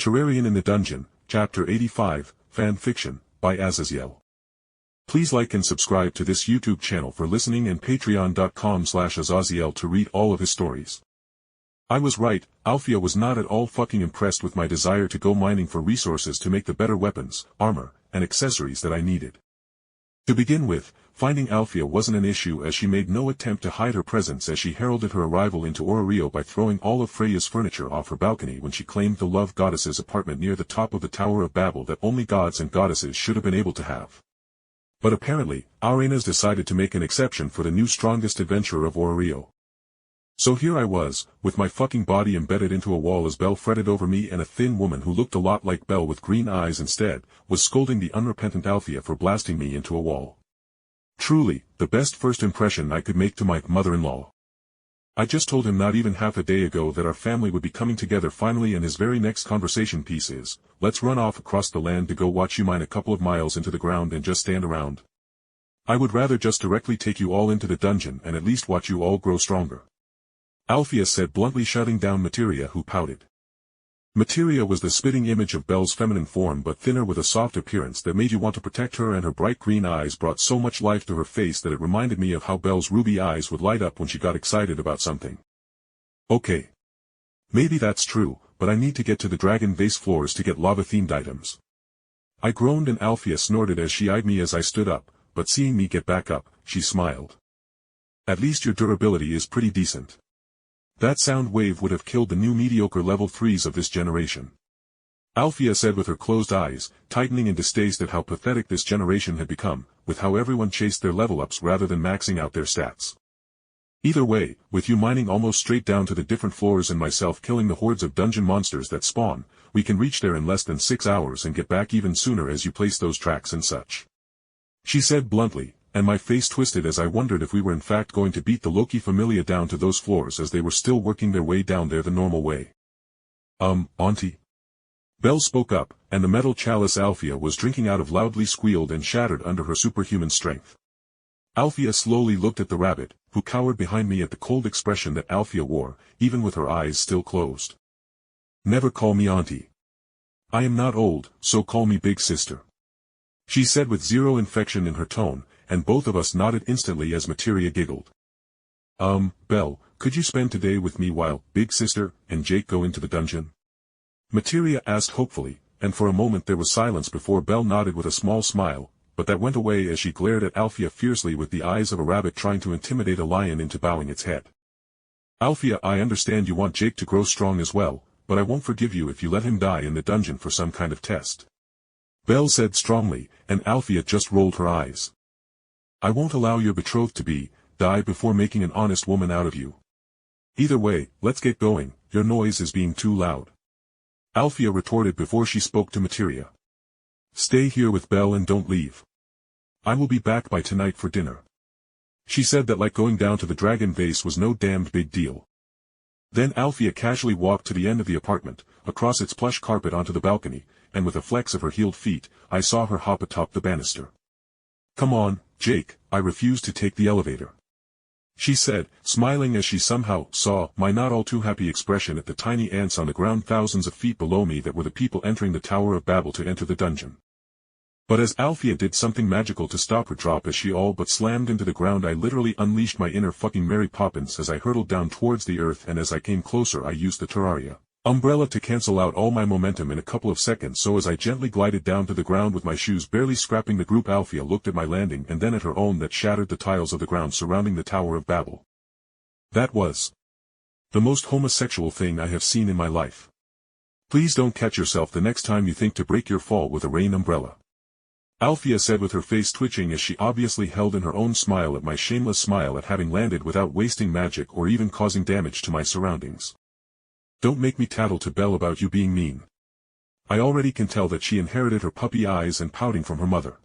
Terrarian in the Dungeon, Chapter 85, Fan Fiction, by Azazyel. Please like and subscribe to this YouTube channel for listening and patreon.com/Azazyel to read all of his stories. I was right, Alfia was not at all fucking impressed with my desire to go mining for resources to make the better weapons, armor, and accessories that I needed. To begin with, finding Alfia wasn't an issue as she made no attempt to hide her presence as she heralded her arrival into Orario by throwing all of Freya's furniture off her balcony when she claimed the love goddess's apartment near the top of the Tower of Babel that only gods and goddesses should have been able to have. But apparently, Ouranos decided to make an exception for the new strongest adventurer of Orario. So here I was, with my fucking body embedded into a wall as Belle fretted over me, and a thin woman who looked a lot like Belle with green eyes instead, was scolding the unrepentant Alfia for blasting me into a wall. Truly, the best first impression I could make to my mother-in-law. I just told him not even half a day ago that our family would be coming together finally, and his very next conversation piece is, let's run off across the land to go watch you mine a couple of miles into the ground and just stand around. I would rather just directly take you all into the dungeon and at least watch you all grow stronger. Alfia said bluntly, shutting down Materia, who pouted. Materia was the spitting image of Belle's feminine form, but thinner with a soft appearance that made you want to protect her, and her bright green eyes brought so much life to her face that it reminded me of how Belle's ruby eyes would light up when she got excited about something. Okay. Maybe that's true, but I need to get to the dragon vase floors to get lava-themed items. I groaned and Alfia snorted as she eyed me as I stood up, but seeing me get back up, she smiled. At least your durability is pretty decent. That sound wave would have killed the new mediocre level 3s of this generation. Alfia said with her closed eyes, tightening in distaste at how pathetic this generation had become, with how everyone chased their level ups rather than maxing out their stats. Either way, with you mining almost straight down to the different floors and myself killing the hordes of dungeon monsters that spawn, we can reach there in less than 6 hours and get back even sooner as you place those tracks and such. She said bluntly, and my face twisted as I wondered if we were in fact going to beat the Loki Familia down to those floors as they were still working their way down there the normal way. Auntie? Belle spoke up, and the metal chalice Alfia was drinking out of loudly squealed and shattered under her superhuman strength. Alfia slowly looked at the rabbit, who cowered behind me at the cold expression that Alfia wore, even with her eyes still closed. Never call me auntie. I am not old, so call me big sister. She said with zero infection in her tone, and both of us nodded instantly as Materia giggled. Belle, could you spend today with me while Big Sister and Jake go into the dungeon? Materia asked hopefully, and for a moment there was silence before Belle nodded with a small smile, but that went away as she glared at Alfia fiercely with the eyes of a rabbit trying to intimidate a lion into bowing its head. Alfia, I understand you want Jake to grow strong as well, but I won't forgive you if you let him die in the dungeon for some kind of test. Belle said strongly, and Alfia just rolled her eyes. I won't allow your betrothed to die before making an honest woman out of you. Either way, let's get going, your noise is being too loud. Alfia retorted before she spoke to Materia. Stay here with Belle and don't leave. I will be back by tonight for dinner. She said that like going down to the dragon vase was no damned big deal. Then Alfia casually walked to the end of the apartment, across its plush carpet onto the balcony, and with a flex of her heeled feet, I saw her hop atop the banister. Come on, Jake, I refuse to take the elevator. She said, smiling as she somehow saw my not all too happy expression at the tiny ants on the ground thousands of feet below me that were the people entering the Tower of Babel to enter the dungeon. But as Alfia did something magical to stop her drop as she all but slammed into the ground, I literally unleashed my inner fucking Mary Poppins as I hurtled down towards the earth, and as I came closer I used the Terraria umbrella to cancel out all my momentum in a couple of seconds, so as I gently glided down to the ground with my shoes barely scraping the group, Alfia looked at my landing and then at her own that shattered the tiles of the ground surrounding the Tower of Babel. That was the most homosexual thing I have seen in my life. Please don't catch yourself the next time you think to break your fall with a rain umbrella. Alfia said with her face twitching as she obviously held in her own smile at my shameless smile at having landed without wasting magic or even causing damage to my surroundings. Don't make me tattle to Belle about you being mean. I already can tell that she inherited her puppy eyes and pouting from her mother.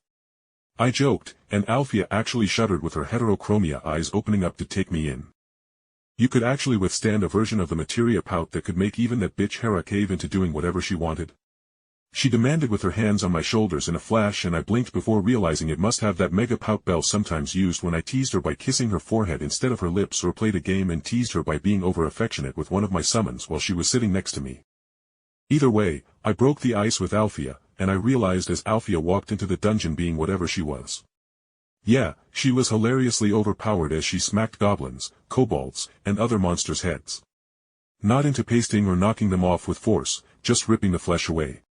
I joked, and Alfia actually shuddered with her heterochromia eyes opening up to take me in. You could actually withstand a version of the Materia pout that could make even that bitch Hera cave into doing whatever she wanted? She demanded with her hands on my shoulders in a flash, and I blinked before realizing it must have that mega pout Belle sometimes used when I teased her by kissing her forehead instead of her lips, or played a game and teased her by being over-affectionate with one of my summons while she was sitting next to me. Either way, I broke the ice with Alfia, and I realized as Alfia walked into the dungeon being whatever she was. Yeah, she was hilariously overpowered as she smacked goblins, kobolds, and other monsters' heads. Not into pasting or knocking them off with force, just ripping the flesh away.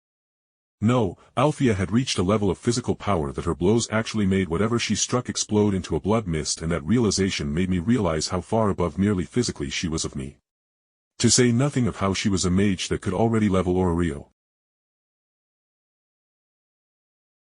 No, Alfia had reached a level of physical power that her blows actually made whatever she struck explode into a blood mist, and that realization made me realize how far above merely physically she was of me. To say nothing of how she was a mage that could already level Orario.